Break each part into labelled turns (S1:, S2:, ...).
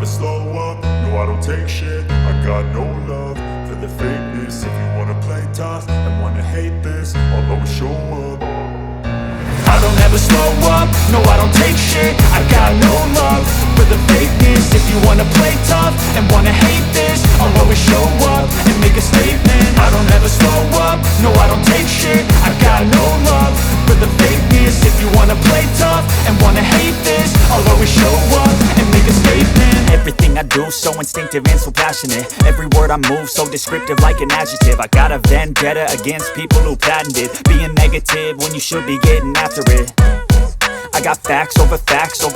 S1: slow up, no I don't take shit. I got no love for the fakeness. If you wanna play tough and wanna hate this, I'll always show up. I don't ever slow up, no I don't take shit. I got no love for the fakeness. If you wanna play tough and wanna hate this, I'll always show up and make a statement. I don't ever slow up, no I don't take shit. I got no love for the fakeness. If you wanna play tough and wanna hate this, I'll always show up and make a statement.
S2: Everything I do so instinctive and so passionate. Every word I move so descriptive like an adjective. I got a vendetta against people who patented being negative when you should be getting after it. I got facts over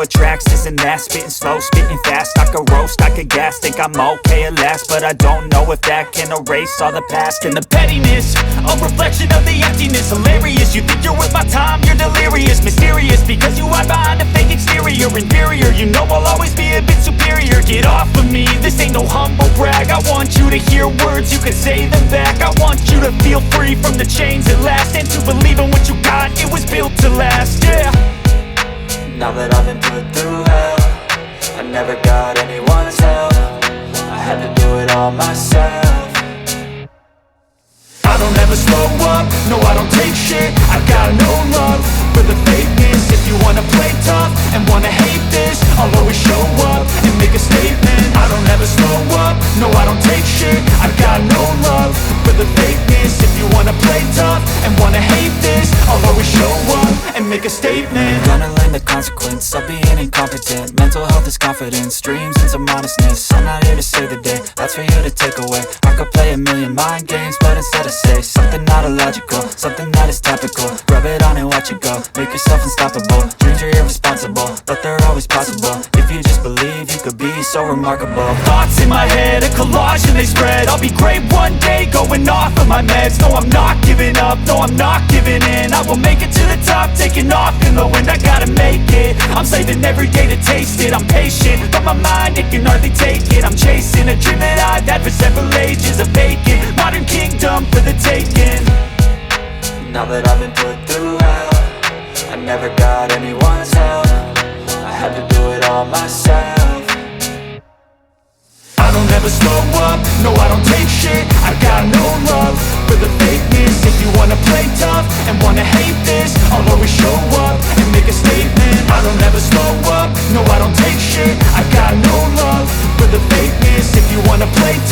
S2: tracks, this and that. Spitting slow, spitting fast, I could roast, I could gas. Think I'm okay at last, but I don't know if that can erase all the past. And the pettiness, a reflection of the emptiness. Hilarious, you think you're worth my time, you're delirious. Mysterious, because you hide behind a fake exterior. Inferior, you know I'll always be a bit superior. Get off of me, this ain't no humble brag. I want you to hear words, you can say them back. I want you to feel free from the chains at last, and to believe in what you got, it was built to last, yeah.
S3: Now that I've been put through hell, I never got anyone's help. I had to do it all myself.
S1: I don't ever slow up, no I don't take shit. I got no love for the fakeness. If you wanna play tough and wanna hate this, I'll always show up and make a statement. I don't ever slow up, no I don't take shit. I got no love for the fakeness. If you wanna play tough and wanna hate this, I'll always show up and make a statement.
S3: Gonna learn the consequence of being incompetent. Mental health is confidence, dreams and some honestness. I'm not here to save the day, that's for you to take away. I could play a million mind games, but instead I say something not illogical, something that is topical. Rub it on and watch it go, make yourself unstoppable. Dreams are irresponsible, but they're always possible. If you just believe, you could be so remarkable.
S2: Thoughts in my head, a collage and they spread. I'll be great one day, going off of my meds. No, I'm not giving up, no, I'm not giving in. I will make it to the top, taking off in the wind. I gotta make it, I'm saving every day to taste it. I'm patient, but my mind, it can hardly take it. I'm chasing a dream that I've had for several ages. A vacant, modern kingdom for the taking.
S3: Now that I've been put through hell, I never got anyone's help. I had to do it all myself.
S1: I don't ever slow up, no I don't take shit. I got no love